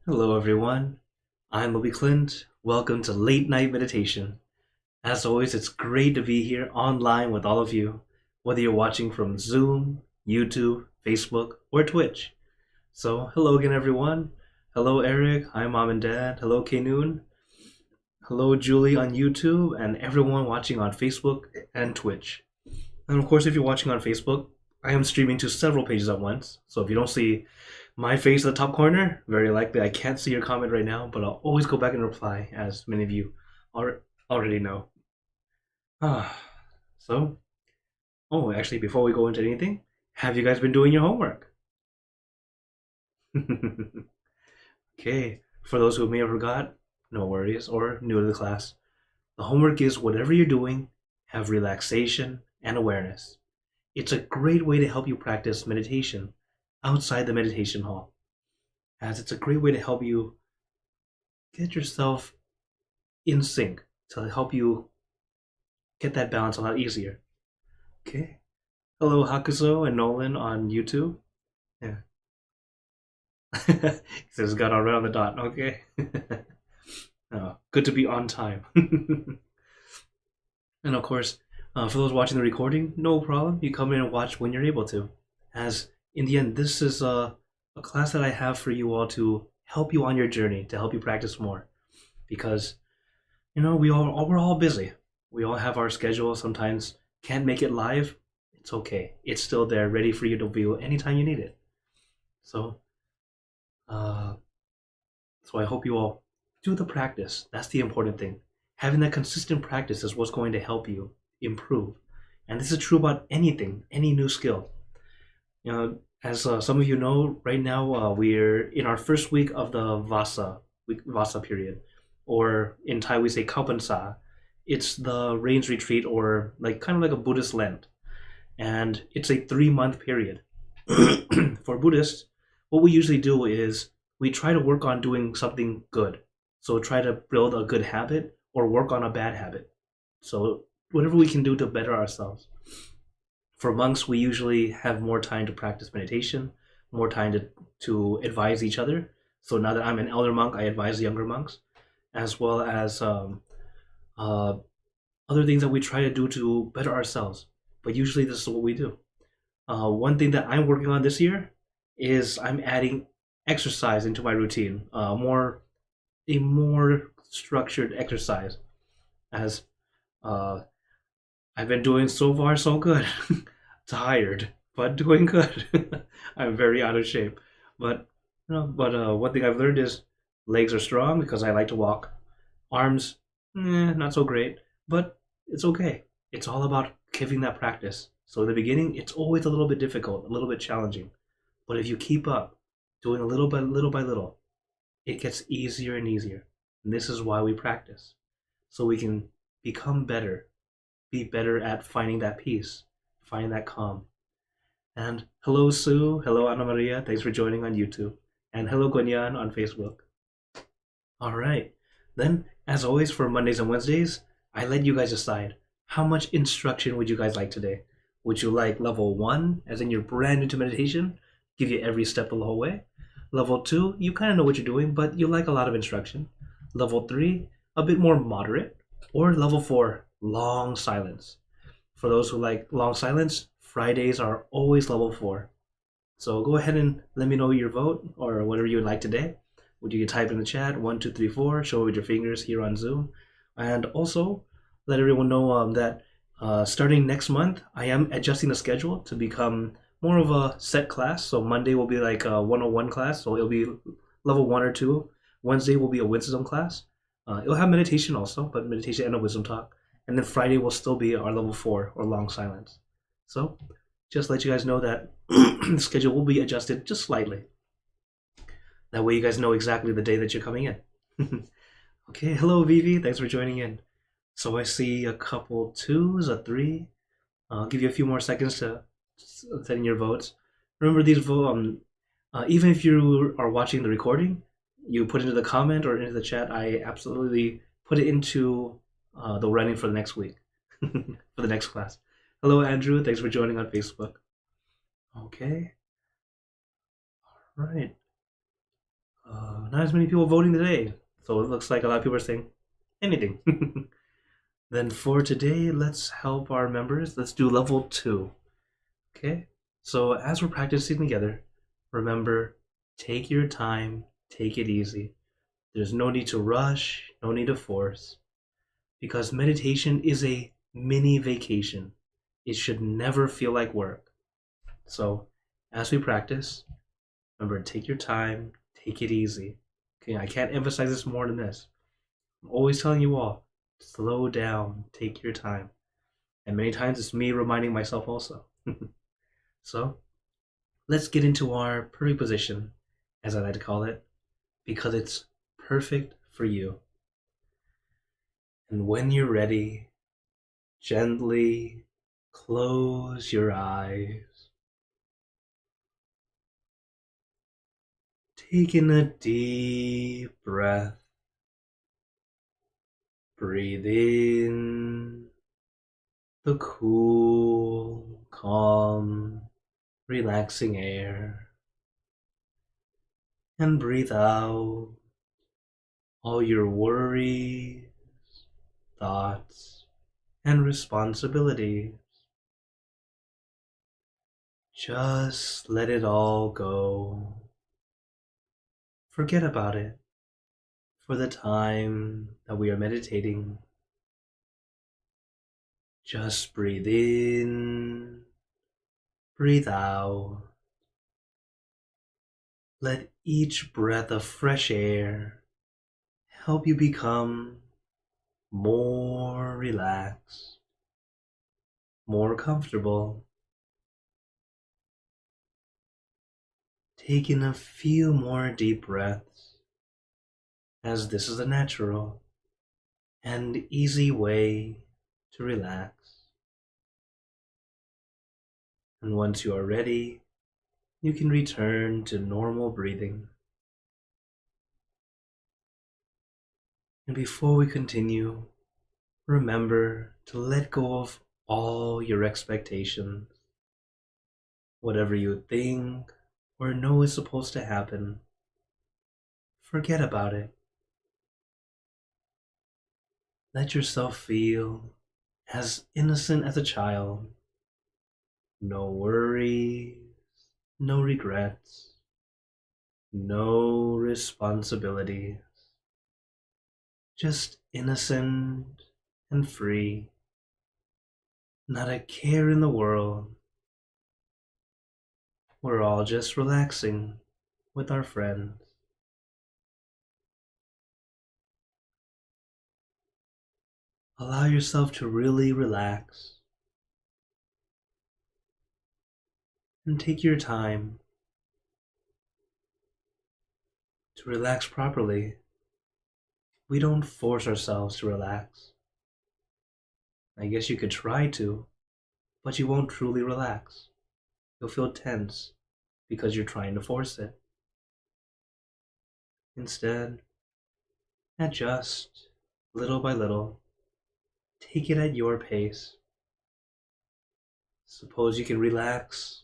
Hello, everyone. I'm Moby Clint. Welcome to Late Night Meditation. As always, it's great to be here online with all of you, whether you're watching from Zoom, YouTube, Facebook, or Twitch. So, hello again, everyone. Hello, Eric. Hi, Mom and Dad. Hello, Kanoon. Hello, Julie on YouTube, and everyone watching on Facebook and Twitch. And of course, if you're watching on Facebook, I am streaming to several pages at once. So if you don't see my face in the top corner, very likely I can't see your comment right now, but I'll always go back and reply, as many of you already know. Ah, so, actually, before we go into anything, have you guys been doing your homework? Okay, for those who may have forgot, no worries, or new to the class, the homework is whatever you're doing, have relaxation and awareness. It's a great way to help you practice meditation outside the meditation hall, as it's a great way to help you get yourself in sync, to help you get that balance a lot easier. Okay. Hello, Hakuso and Nolan on YouTube. Yeah. He says got on right on the dot. Okay. Oh, good to be on time. And of course, for those watching the recording, no problem. You come in and watch when you're able to. As in the end, this is a class that I have for you all to help you on your journey, to help you practice more. Because, we're all busy. We all have our schedule. Sometimes can't make it live. It's okay. It's still there, ready for you to view anytime you need it. So, uh, so I hope you all do the practice. That's the important thing. Having that consistent practice is what's going to help you improve. And this is true about anything, any new skill. As some of you know, right now we're in our first week of the Vasa period, or in Thai we say Kaupansa. It's the rains retreat, or like kind of like a Buddhist Lent, and it's a 3 month period. For Buddhists, what we usually do is we try to work on doing something good. So try to build a good habit or work on a bad habit. So whatever we can do to better ourselves. For monks, we usually have more time to practice meditation, more time to advise each other. So now that I'm an elder monk, I advise the younger monks, as well as uh, other things that we try to do to better ourselves. But usually, this is what we do. One thing that I'm working on this year is I'm adding exercise into my routine, a more structured exercise, as uh, I've been doing so far so good. Tired, but doing good. I'm very out of shape, but one thing I've learned is legs are strong because I like to walk. Arms, not so great, but it's okay. It's all about giving that practice. So in the beginning, it's always a little bit difficult, a little bit challenging, but if you keep up, doing a little by little, it gets easier and easier. And this is why we practice, so we can become better, be better at finding that peace, finding that calm. And hello, Sue. Hello, Anna Maria. Thanks for joining on YouTube. And hello, Gwenyan on Facebook. All right. Then, as always, for Mondays and Wednesdays, I let you guys decide how much instruction would you guys like today? Would you like level 1, as in you're brand new to meditation, give you every step the whole way? Level 2, you kind of know what you're doing, but you like a lot of instruction. Level 3, a bit more moderate. Or level 4, long silence. For those who like long silence, Fridays are always level 4. So go ahead and let me know your vote or whatever you would like today. Would you type in the chat 1, 2, 3, 4? Show with your fingers here on Zoom, and also let everyone know that starting next month, I am adjusting the schedule to become more of a set class. So Monday will be like a 101 class, so it'll be level 1 or 2. Wednesday will be a wisdom class. It'll have meditation also, but meditation and a wisdom talk. And then Friday will still be our level 4 or long silence. So just let you guys know that the schedule will be adjusted just slightly. That way you guys know exactly the day that you're coming in. Okay, hello Vivi, thanks for joining in. So I see a couple 2s, a 3. I'll give you a few more seconds to send in your votes. Remember these votes, even if you are watching the recording, you put into the comment or into the chat, I absolutely put it into the running for the next week, for the next class. Hello Andrew, thanks for joining on Facebook. Okay. All right. not as many people voting today, so it looks like a lot of people are saying anything. Then for today, let's help our members. Let's do level 2. Okay? So as we're practicing together, remember, take your time, take it easy. There's no need to rush, no need to force, because meditation is a mini vacation. It should never feel like work. So as we practice, remember, take your time, take it easy. Okay, I can't emphasize this more than this. I'm always telling you all, slow down, take your time. And many times it's me reminding myself also. So let's get into our perfect position, as I like to call it, because it's perfect for you. And when you're ready, gently close your eyes. Take in a deep breath. Breathe in the cool, calm, relaxing air. And breathe out all your worries, thoughts, and responsibilities. Just let it all go. Forget about it for the time that we are meditating. Just breathe in, breathe out. Let each breath of fresh air help you become more relaxed, more comfortable. Take in a few more deep breaths, as this is a natural and easy way to relax. And once you are ready, you can return to normal breathing. And before we continue, remember to let go of all your expectations. Whatever you think or know is supposed to happen, forget about it. Let yourself feel as innocent as a child. No worries, no regrets, no responsibilities. Just innocent and free. Not a care in the world. We're all just relaxing with our friends. Allow yourself to really relax and take your time to relax properly. We don't force ourselves to relax. I guess you could try to, but you won't truly relax. You'll feel tense because you're trying to force it. Instead, adjust little by little. Take it at your pace. Suppose you can relax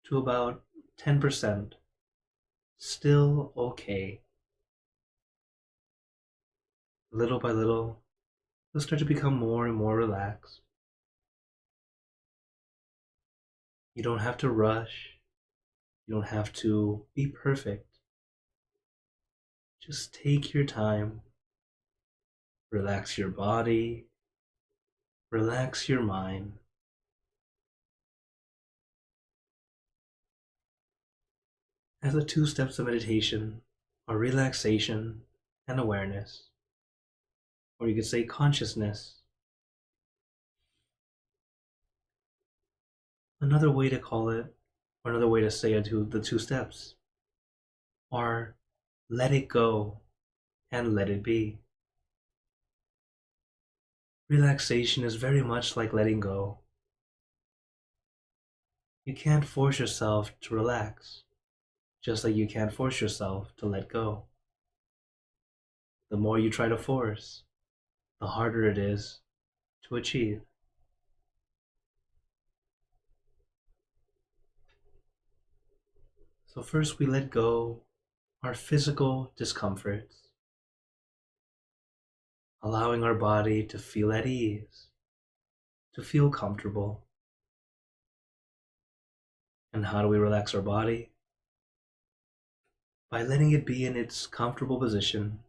to about 10%. Still okay. Little by little, you'll start to become more and more relaxed. You don't have to rush. You don't have to be perfect. Just take your time. Relax your body. Relax your mind. As the 2 steps of meditation are relaxation and awareness, or you could say consciousness. Another way to call it, or another way to say it to the 2 steps, are let it go and let it be. Relaxation is very much like letting go. You can't force yourself to relax, just like you can't force yourself to let go. The more you try to force, the harder it is to achieve. So first we let go our physical discomforts, allowing our body to feel at ease, to feel comfortable. And how do we relax our body? By letting it be in its comfortable position.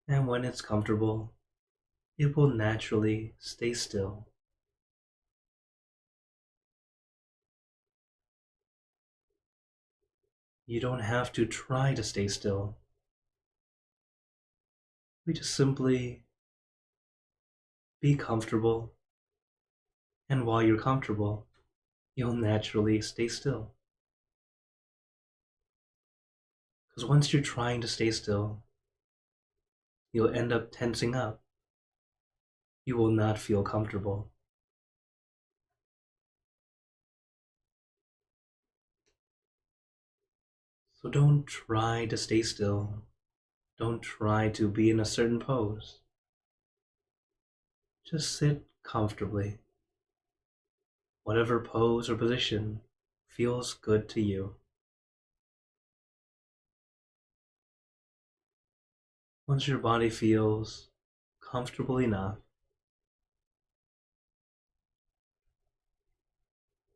And when it's comfortable, it will naturally stay still. You don't have to try to stay still. We just simply be comfortable, and while you're comfortable, you'll naturally stay still. Because once you're trying to stay still, you'll end up tensing up. You will not feel comfortable. So don't try to stay still. Don't try to be in a certain pose. Just sit comfortably. Whatever pose or position feels good to you. Once your body feels comfortable enough,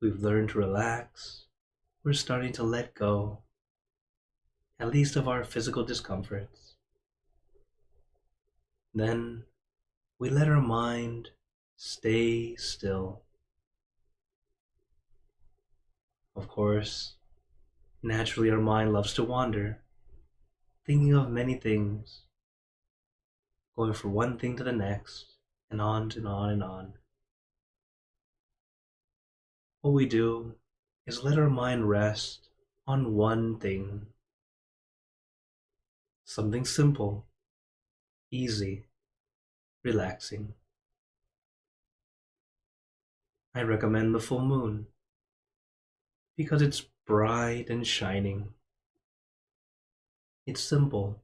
we've learned to relax, we're starting to let go, at least of our physical discomforts. Then we let our mind stay still. Of course, naturally our mind loves to wander, thinking of many things, going from one thing to the next, and on and on and on. What we do is let our mind rest on one thing. Something simple, easy, relaxing. I recommend the full moon because it's bright and shining. It's simple,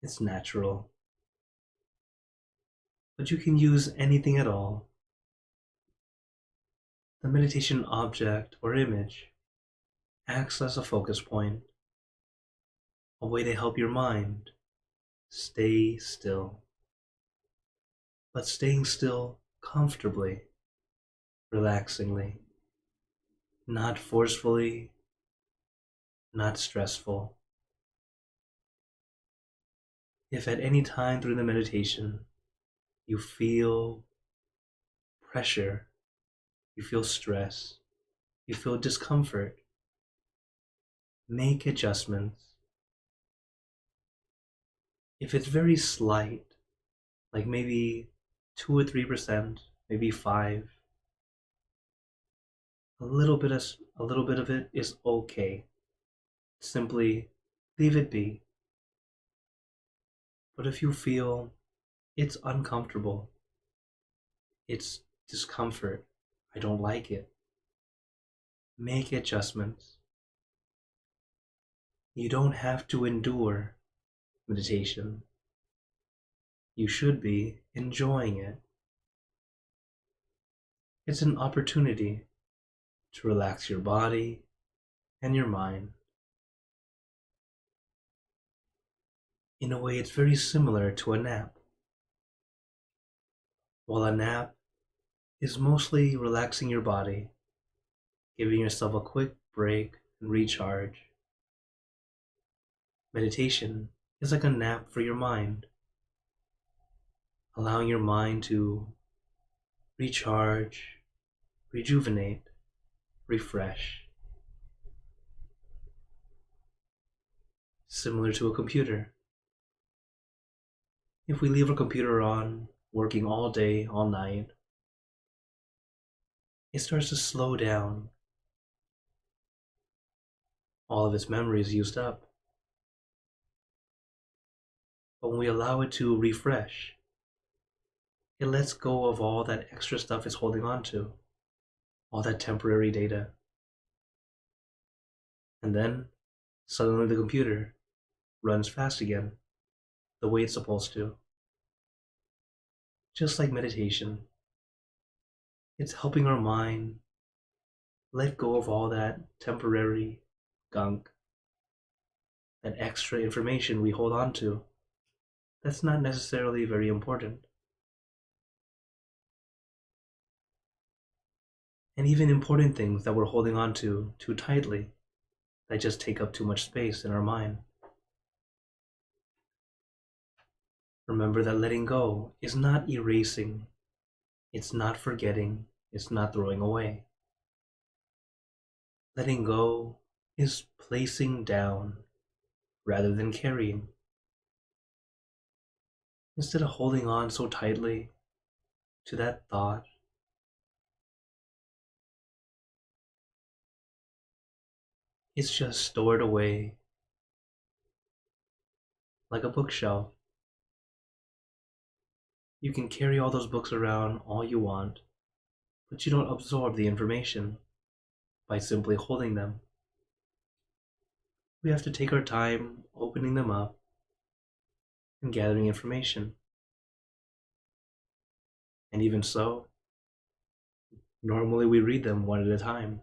it's natural, but you can use anything at all. The meditation object or image acts as a focus point, a way to help your mind stay still, but staying still comfortably, relaxingly, not forcefully, not stressful. If at any time during the meditation you feel pressure, you feel stress, you feel discomfort, make adjustments. If it's very slight, like maybe 2 or 3%, maybe 5, a little bit of it is okay. Simply leave it be. But if you feel it's uncomfortable, it's discomfort, I don't like it, make adjustments. You don't have to endure meditation. You should be enjoying it. It's an opportunity to relax your body and your mind. In a way, it's very similar to a nap. While a nap is mostly relaxing your body, giving yourself a quick break and recharge, meditation is like a nap for your mind, allowing your mind to recharge, rejuvenate, refresh. Similar to a computer. If we leave our computer on, working all day, all night, it starts to slow down. All of its memory is used up. But when we allow it to refresh, it lets go of all that extra stuff it's holding on to, all that temporary data. And then, suddenly the computer runs fast again, the way it's supposed to. Just like meditation, it's helping our mind let go of all that temporary gunk, that extra information we hold on to, that's not necessarily very important. And even important things that we're holding on to too tightly, that just take up too much space in our mind. Remember that letting go is not erasing, it's not forgetting, it's not throwing away. Letting go is placing down rather than carrying. Instead of holding on so tightly to that thought, it's just stored away like a bookshelf. You can carry all those books around all you want, but you don't absorb the information by simply holding them. We have to take our time opening them up and gathering information. And even so, normally we read them one at a time,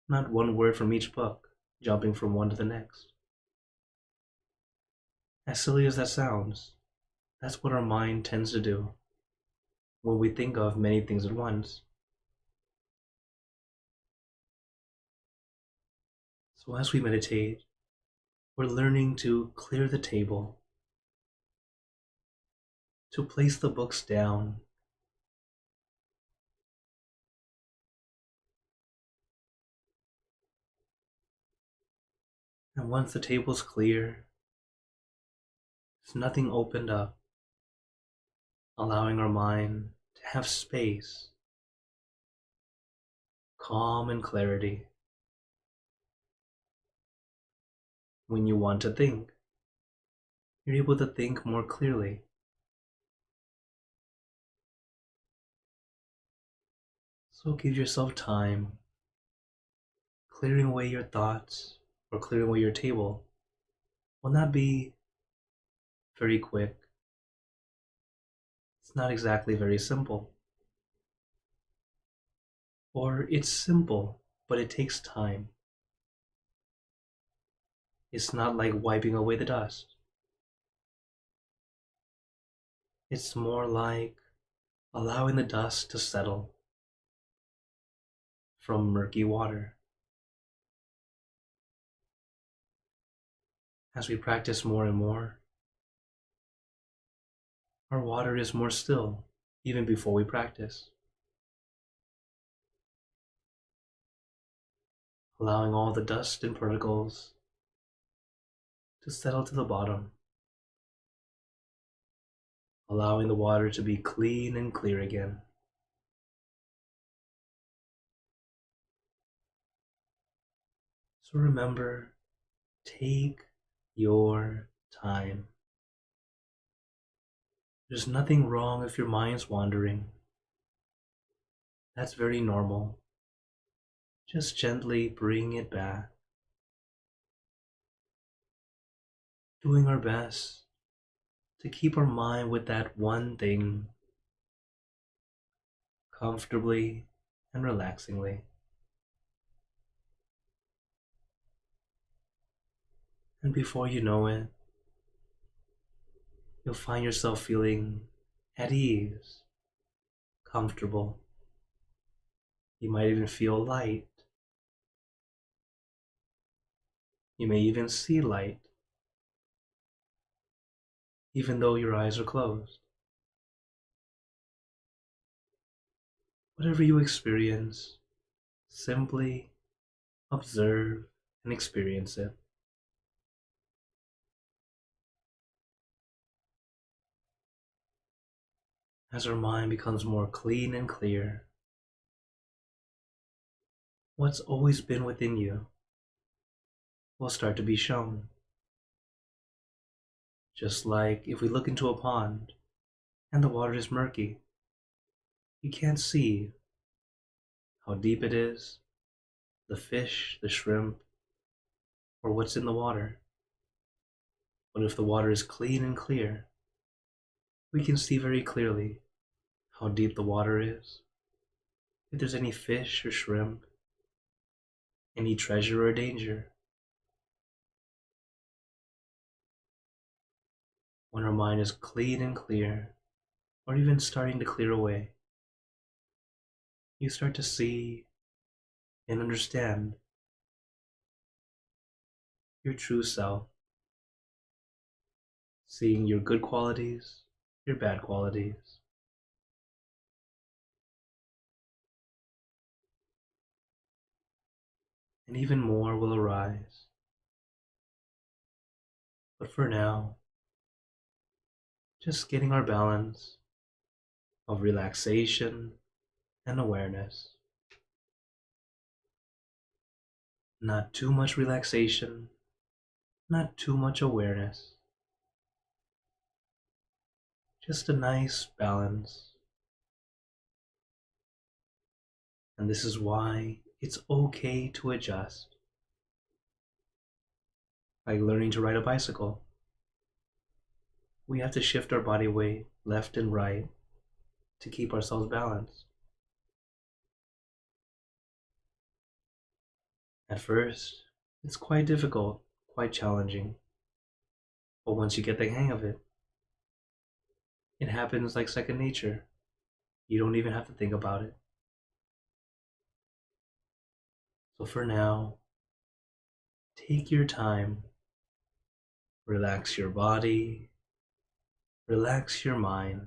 not one word from each book, jumping from one to the next. As silly as that sounds, that's what our mind tends to do when we think of many things at once. So as we meditate, we're learning to clear the table, to place the books down, and once the table's clear, there's nothing opened up, allowing our mind to have space, calm and clarity. When you want to think, you're able to think more clearly. So give yourself time. Clearing away your thoughts or clearing away your table will not be very quick. It's not exactly very simple. Or it's simple, but it takes time. It's not like wiping away the dust. It's more like allowing the dust to settle from murky water. As we practice more and more, our water is more still even before we practice, allowing all the dust and particles to settle to the bottom, allowing the water to be clean and clear again. So remember, take your time. There's nothing wrong if your mind's wandering. That's very normal. Just gently bring it back. Doing our best to keep our mind with that one thing, comfortably and relaxingly. And before you know it, you'll find yourself feeling at ease, comfortable. You might even feel light. You may even see light, even though your eyes are closed. Whatever you experience, simply observe and experience it. As our mind becomes more clean and clear, what's always been within you will start to be shown. Just like if we look into a pond and the water is murky, you can't see how deep it is, the fish, the shrimp, or what's in the water. But if the water is clean and clear, we can see very clearly how deep the water is, if there's any fish or shrimp, any treasure or danger. when our mind is clean and clear, or even starting to clear away, you start to see and understand your true self, seeing your good qualities, your bad qualities, and even more will arise. But for now, just getting our balance of relaxation and awareness. Not too much relaxation, not too much awareness. Just a nice balance. And this is why it's okay to adjust. Like learning to ride a bicycle, we have to shift our body weight left and right to keep ourselves balanced. At first, it's quite difficult, quite challenging. But once you get the hang of it, it happens like second nature. You don't even have to think about it. So for now, take your time. Relax your body. Relax your mind.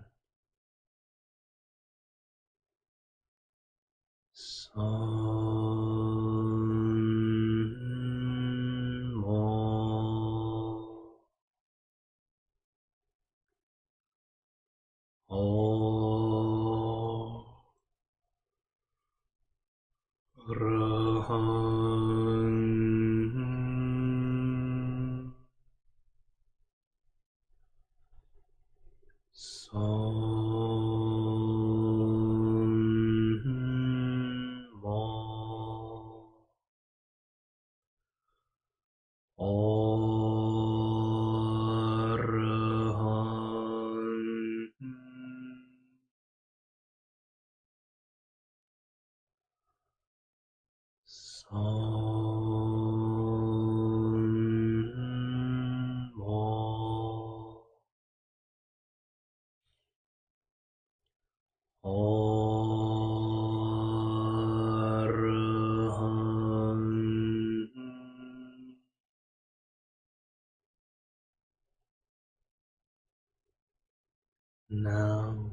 Now,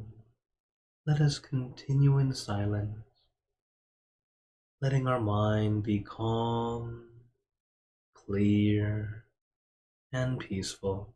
let us continue in silence, letting our mind be calm, clear, and peaceful.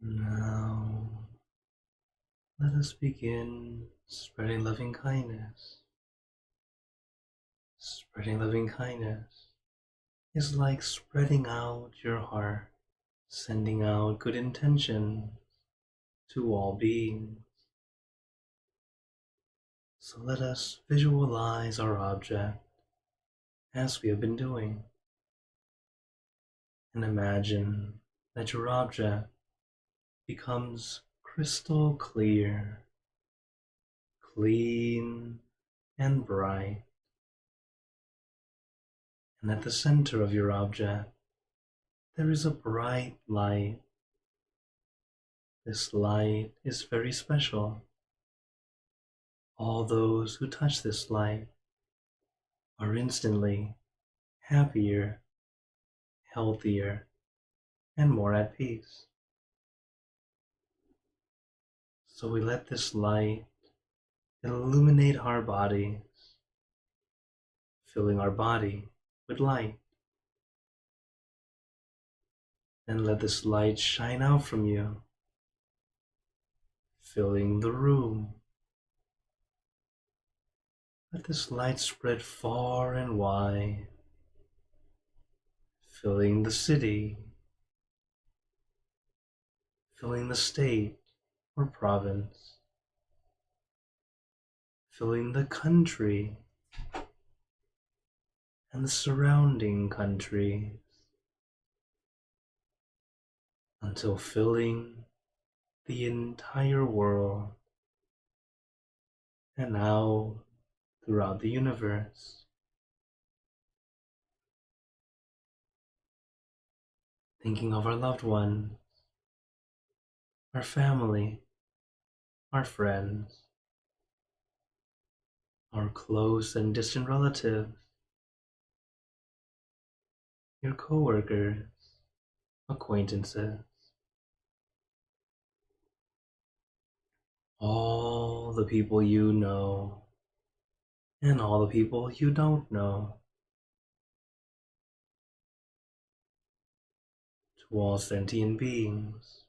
Now, let us begin spreading loving kindness. Spreading loving kindness is like spreading out your heart, sending out good intentions to all beings. So let us visualize our object as we have been doing, and imagine that your object becomes crystal clear, clean, and bright. And at the center of your object, there is a bright light. This light is very special. All those who touch this light are instantly happier, healthier, and more at peace. So we let this light illuminate our bodies, filling our body with light. And let this light shine out from you, filling the room. Let this light spread far and wide, filling the city, filling the state or province, filling the country and the surrounding countries, until filling the entire world, and now throughout the universe. Thinking of our loved ones, our family, our friends, our close and distant relatives, your coworkers, acquaintances, all the people you know, and all the people you don't know. To all sentient beings,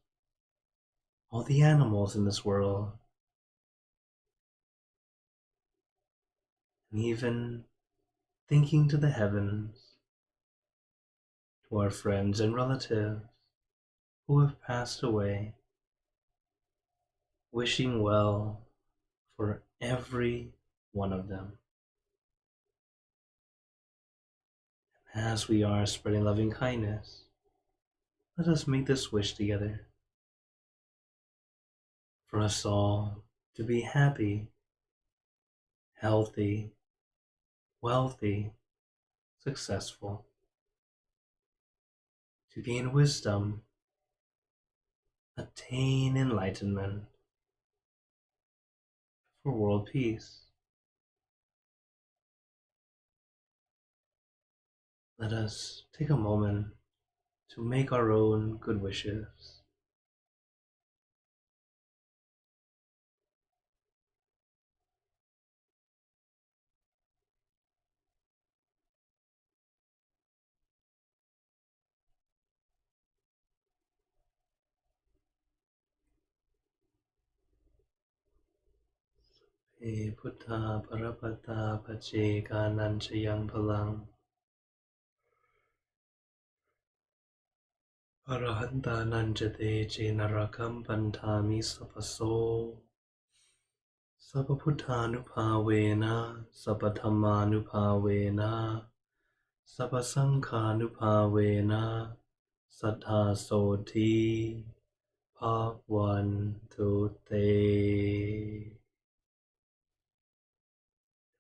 all the animals in this world, and even thinking to the heavens, to our friends and relatives who have passed away, wishing well for every one of them. As we are spreading loving kindness, let us make this wish together. For us all to be happy, healthy, wealthy, successful, to gain wisdom, attain enlightenment, for world peace. Let us take a moment to make our own good wishes.พุทธา Parapata, Paceganan Chayang Palang, Arahantanan Jate Narakam Pantami Sapaso, Sapaputanupavena, Sapathamanupavena, Sapasanghanupavena, Sattha Soti, Bhagwantute.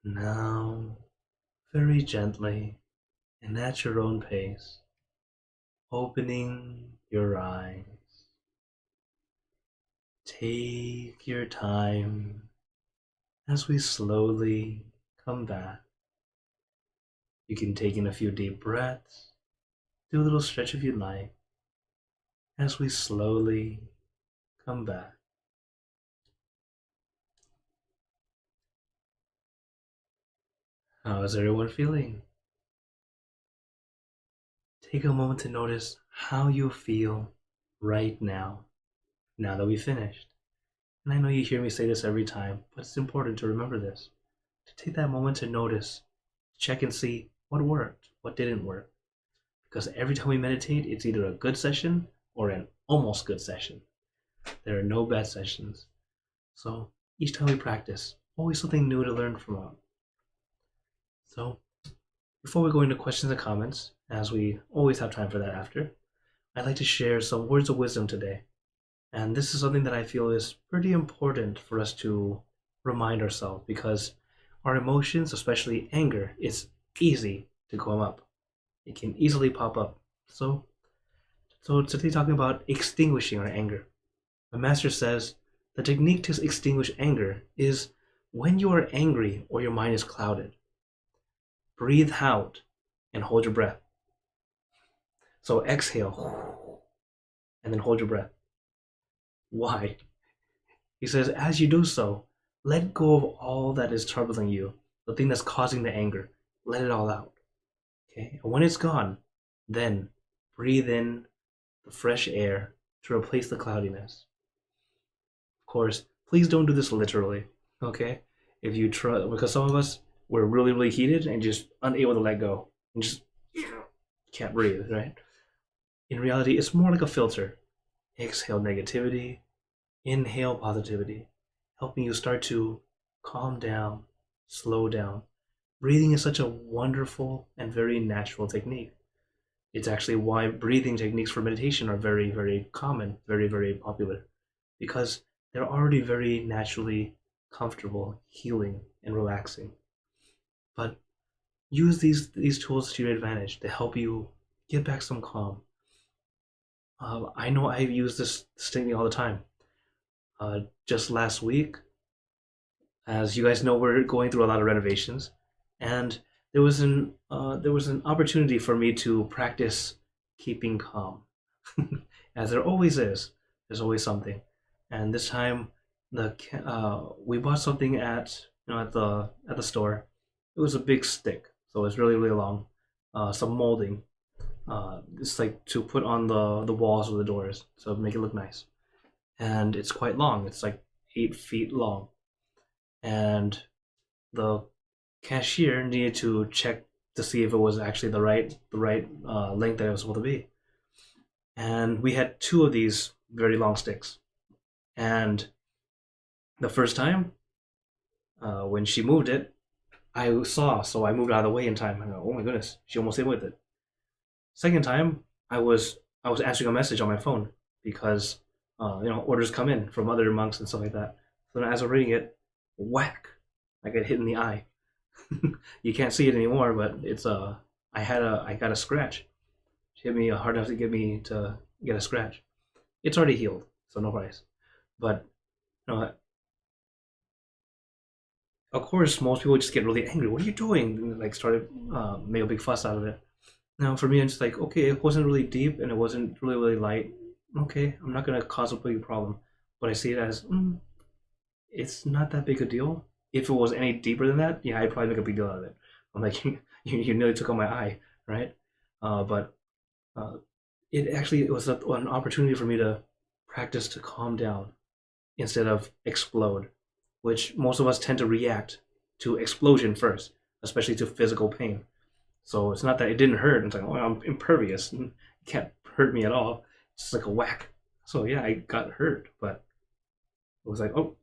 Now, very gently and at your own pace, opening your eyes. Take your time as we slowly come back. You can take in a few deep breaths, do a little stretch if you'd like, as we slowly come back. How is everyone feeling? Take a moment to notice how you feel right now. now that we finished. And I know you hear me say this every time, but it's important to remember this. To take that moment to notice, check and see what worked, what didn't work. Because every time we meditate, it's either a good session or an almost good session. There are no bad sessions. So each time we practice, always something new to learn from it. So before we go into questions and comments, as we always have time for that after, I'd like to share some words of wisdom today. And this is something that I feel is pretty important for us to remind ourselves, because our emotions, especially anger, it's easy to come up. It can easily pop up. So today talking about extinguishing our anger. My master says the technique to extinguish anger is when you are angry or your mind is clouded. Breathe out and hold your breath. So exhale and then hold your breath. Why? He says, as you do so, let go of all that is troubling you, the thing that's causing the anger. Let it all out. Okay? And when it's gone, then breathe in the fresh air to replace the cloudiness. Of course, please don't do this literally, okay? If you try, because some of us, we're really, really heated and just unable to let go and just can't breathe, right? In reality, it's more like a filter. Exhale negativity, inhale positivity, helping you start to calm down, slow down. Breathing is such a wonderful and very natural technique. It's actually why breathing techniques for meditation are very, very common, very, very popular, because they're already very naturally comfortable, healing, and relaxing. But use these tools to your advantage to help you get back some calm. I know I use this technique all the time. Just last week, as you guys know, we're going through a lot of renovations, and there was an opportunity for me to practice keeping calm, as there always is. There's always something, and this time we bought something at the store. It was a big stick, so it's really really long. Some molding. It's like to put on the walls of the doors, so make it look nice. And it's quite long. It's like 8 feet long, and the cashier needed to check to see if it was actually the right length that it was supposed to be. And we had two of these very long sticks. And the first time, when she moved it, I saw, so I moved out of the way in time. I go, oh my goodness, she almost hit with it. Second time, I was answering a message on my phone because orders come in from other monks and stuff like that. So as I'm reading it, whack! I got hit in the eye. You can't see it anymore, but it's I got a scratch. She hit me hard enough to get a scratch. It's already healed, so no price. But of course, most people just get really angry. What are you doing? And, like started make a big fuss out of it. Now, for me, I'm just like, okay, it wasn't really deep and it wasn't really really light. Okay, I'm not gonna cause a big problem, but I see it as it's not that big a deal. If it was any deeper than that, yeah, I'd probably make a big deal out of it. I'm like, you nearly took out my eye, right? But it was an opportunity for me to practice to calm down instead of explode, which most of us tend to react to explosion first, especially to physical pain. So it's not that it didn't hurt. It's like, oh, I'm impervious. It can't hurt me at all. It's just like a whack. So yeah, I got hurt, but it was like, oh,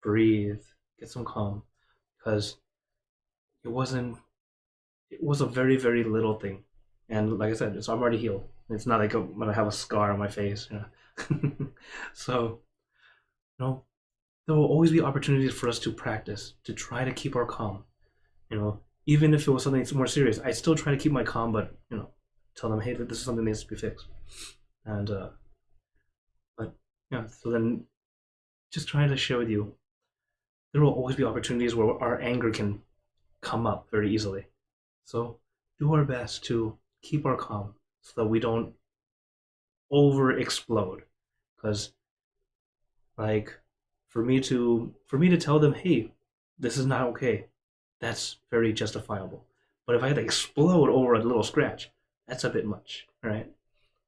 breathe, get some calm, because it wasn't. It was a very very little thing, and like I said, I'm already healed. It's not like I'm gonna have a scar on my face, So, there will always be opportunities for us to practice, to try to keep our calm. Even if it was something more serious, I still try to keep my calm, but tell them, hey, that this is something that needs to be fixed. And but yeah, so then just trying to share with you, there will always be opportunities where our anger can come up very easily. So do our best to keep our calm so that we don't over explode. Because like for me to tell them, hey, this is not okay, that's very justifiable. But if I had to explode over a little scratch, that's a bit much, right?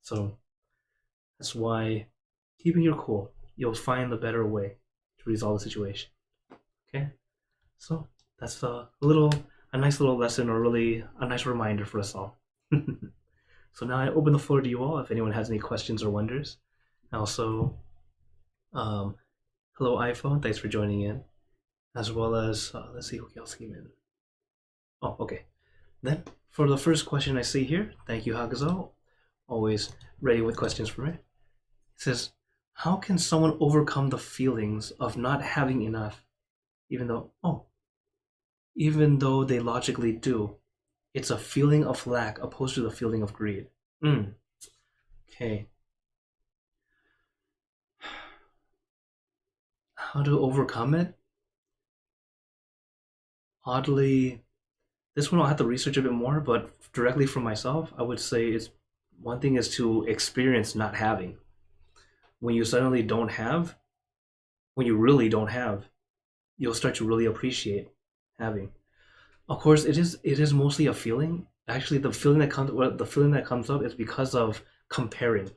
So that's why keeping your cool, you'll find the better way to resolve the situation. Okay, so that's a nice little lesson, or really a nice reminder for us all. So now I open the floor to you all if anyone has any questions or wonders. Also, um, hello iPhone, thanks for joining in, as well as let's see who else came in. Oh, okay. Then for the first question I see here, thank you Hagazo, always ready with questions for me. It says, how can someone overcome the feelings of not having enough, even though they logically do? It's a feeling of lack opposed to the feeling of greed. Okay. How to overcome it? Oddly, this one I'll have to research a bit more, but directly from myself, I would say it's one thing is to experience not having. When you suddenly don't have, when you really don't have, you'll start to really appreciate having. Of course, it is mostly a feeling. Actually, the feeling that comes up is because of comparing.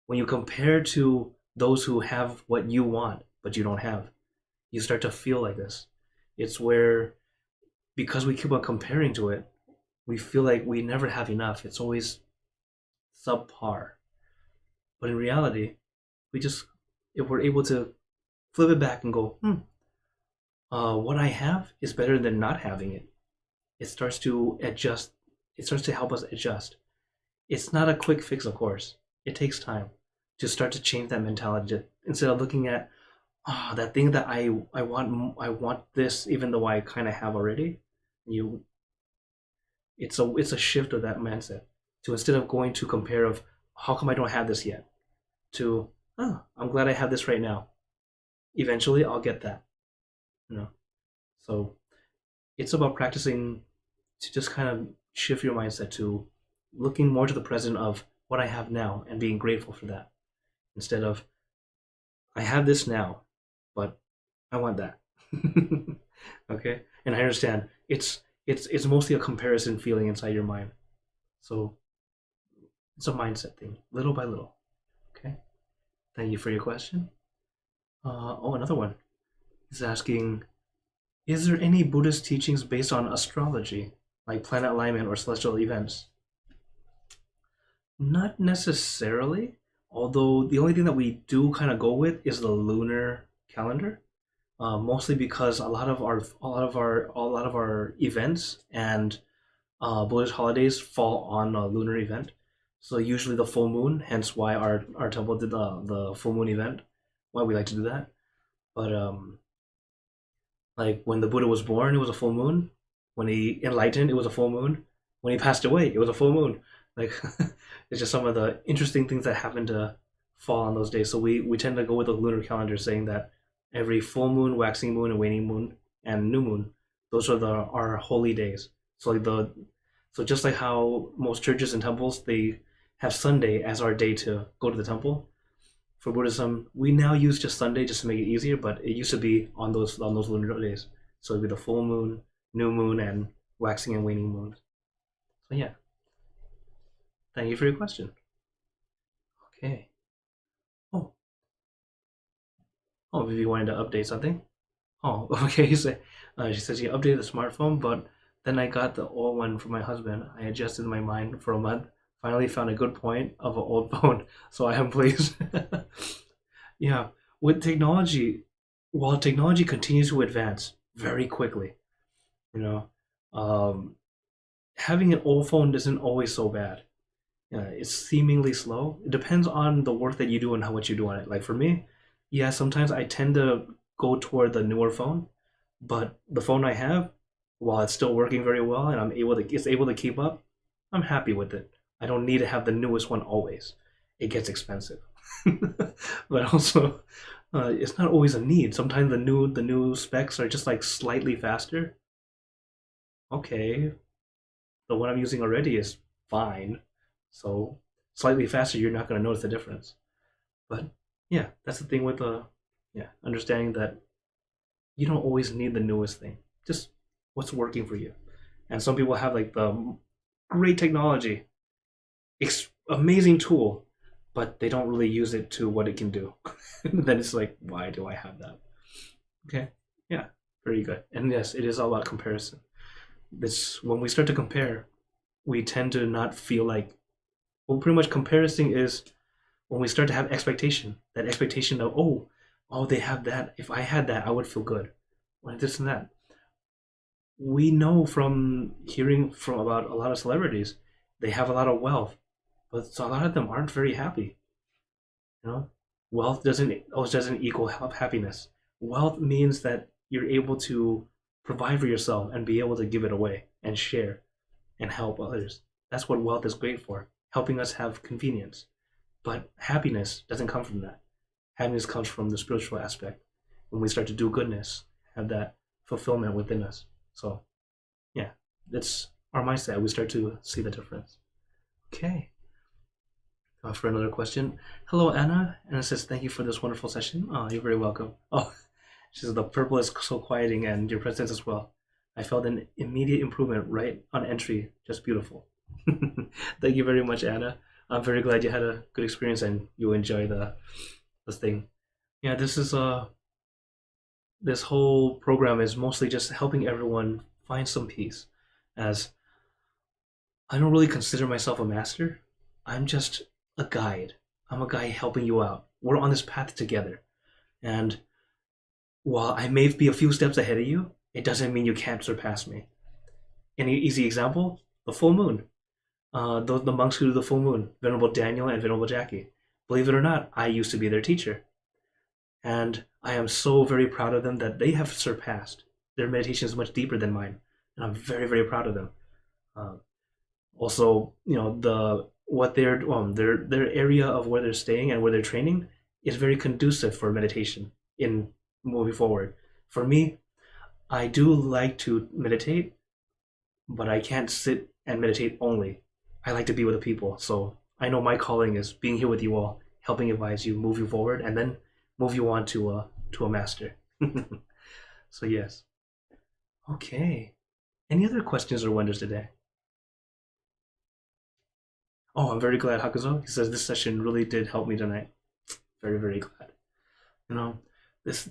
When you compare to those who have what you want but you don't have, you start to feel like this. It's where, because we keep on comparing to it, we feel like we never have enough. It's always subpar. But in reality, we just, if we're able to flip it back and go, what I have is better than not having it. It starts to adjust. It starts to help us adjust. It's not a quick fix, of course. It takes time to start to change that mentality. Instead of looking at, that thing that I want this, even though I kind of have already. You, it's a shift of that mindset. To instead of going to compare of how come I don't have this yet, to I'm glad I have this right now. Eventually, I'll get that. You know. So it's about practicing to just kind of shift your mindset to looking more to the present of what I have now and being grateful for that, instead of I have this now, but I want that. Okay, and I understand it's mostly a comparison feeling inside your mind. So it's a mindset thing, little by little. Okay, thank you for your question. Another one is asking, is there any Buddhist teachings based on astrology, like planet alignment or celestial events? Not necessarily, although the only thing that we do kind of go with is the lunar calendar, mostly because a lot of our events and Buddhist holidays fall on a lunar event. So usually the full moon, hence why our temple did the full moon event. Why we like to do that. But like when the Buddha was born, it was a full moon. When he enlightened, it was a full moon. When he passed away, it was a full moon. Like it's just some of the interesting things that happen to fall on those days. So we tend to go with the lunar calendar, saying that every full moon, waxing moon, and waning moon, and new moon, those are our holy days. So so just like how most churches and temples, they have Sunday as our day to go to the temple. For Buddhism, we now use just Sunday just to make it easier, but it used to be on those lunar days. So it'd be the full moon, new moon, and waxing and waning moons. So yeah, thank you for your question. Okay. Oh, maybe you wanted to update something. Oh, okay. She says she updated the smartphone, but then I got the old one for my husband. I adjusted my mind for a month. Finally found a good point of an old phone, so I am pleased. Yeah, with technology, while technology continues to advance very quickly, you know, um, having an old phone isn't always so bad. It's seemingly slow. It depends on the work that you do and how much you do on it. Like for me, yeah, sometimes I tend to go toward the newer phone, but the phone I have, while it's still working very well and it's able to keep up, I'm happy with it. I don't need to have the newest one always. It gets expensive. But also, it's not always a need. Sometimes the new specs are just like slightly faster. Okay, the one I'm using already is fine. So slightly faster, you're not going to notice the difference. But yeah, that's the thing with understanding that you don't always need the newest thing. Just what's working for you. And some people have like the great technology, amazing tool, but they don't really use it to what it can do. Then it's like, why do I have that? Okay, yeah, very good. And yes, it is all about comparison. This when we start to compare, we tend to not feel like, well, pretty much comparison is when we start to have expectation. That expectation of, oh, they have that. If I had that, I would feel good. Like this and that. We know from hearing from about a lot of celebrities, they have a lot of wealth, but a lot of them aren't very happy. You know, wealth doesn't equal happiness. Wealth means that you're able to provide for yourself and be able to give it away and share and help others. That's what wealth is great for, helping us have convenience. But happiness doesn't come from that. Happiness comes from the spiritual aspect. When we start to do goodness, have that fulfillment within us. So, yeah, that's our mindset. We start to see the difference. Okay. For another question. Hello, Anna. Anna says, thank you for this wonderful session. Oh, you're very welcome. Oh, she says, the purple is so quieting and your presence as well. I felt an immediate improvement right on entry. Just beautiful. Thank you very much, Anna. I'm very glad you had a good experience and you enjoy this thing. Yeah, this whole program is mostly just helping everyone find some peace. As I don't really consider myself a master. I'm just a guide. I'm a guy helping you out. We're on this path together. And while I may be a few steps ahead of you, it doesn't mean you can't surpass me. An easy example, the full moon. The monks who do the full moon, Venerable Daniel and Venerable Jackie. Believe it or not, I used to be their teacher. And I am so very proud of them that they have surpassed. Their meditation is much deeper than mine. And I'm very, very proud of them. Also, their area of where they're staying and where they're training is very conducive for meditation in moving forward. For me, I do like to meditate, but I can't sit and meditate only. I like to be with the people, so I know my calling is being here with you all, helping advise you, move you forward, and then move you on to a master. So yes. Okay. Any other questions or wonders today? Oh, I'm very glad, Hakuzo. He says this session really did help me tonight. Very, very glad. You know, this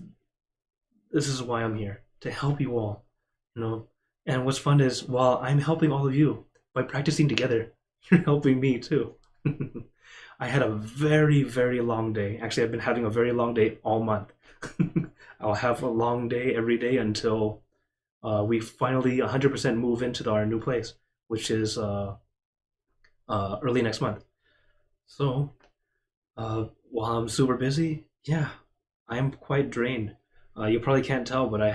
is why I'm here, to help you all. You know, and what's fun is while I'm helping all of you by practicing together, you're helping me too. I had a very, very long day. Actually, I've been having a very long day all month. I'll have a long day every day until we finally 100% move into our new place, which is early next month. So, while I'm super busy, yeah, I am quite drained. You probably can't tell, but I've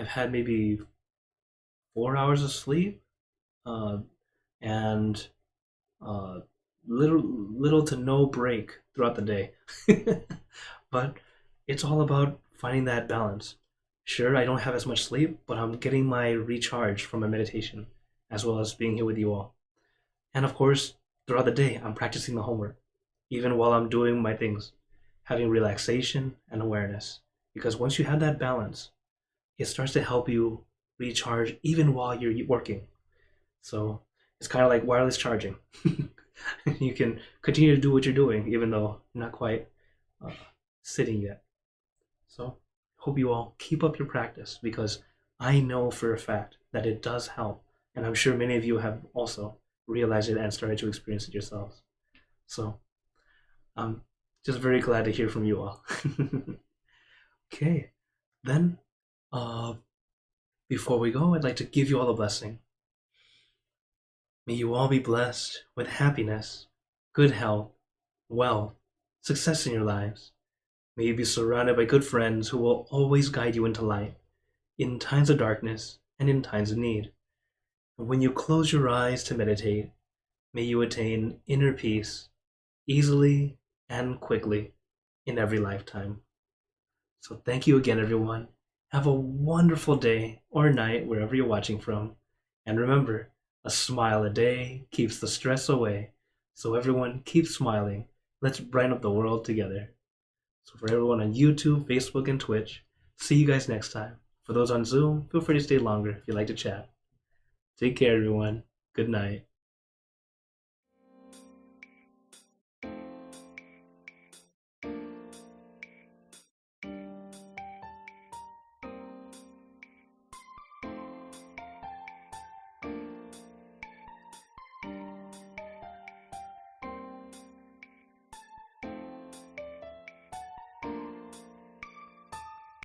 had maybe 4 hours of sleep, and little to no break throughout the day. But it's all about finding that balance. Sure, I don't have as much sleep, but I'm getting my recharge from my meditation, as well as being here with you all. And of course, throughout the day, I'm practicing the homework, even while I'm doing my things, having relaxation and awareness. Because once you have that balance, it starts to help you recharge even while you're working. So it's kind of like wireless charging. You can continue to do what you're doing, even though you're not quite sitting yet. So hope you all keep up your practice, because I know for a fact that it does help. And I'm sure many of you have also realized it and started to experience it yourselves. So I'm just very glad to hear from you all. Okay, then before we go, I'd like to give you all a blessing. May you all be blessed with happiness, good health, wealth, success in your lives. May you be surrounded by good friends who will always guide you into light, in times of darkness and in times of need. And when you close your eyes to meditate, may you attain inner peace easily and quickly in every lifetime. So thank you again, everyone. Have a wonderful day or night wherever you're watching from. And remember, a smile a day keeps the stress away. So everyone, keep smiling. Let's brighten up the world together. So for everyone on YouTube, Facebook, and Twitch, see you guys next time. For those on Zoom, feel free to stay longer if you'd like to chat. Take care, everyone. Good night.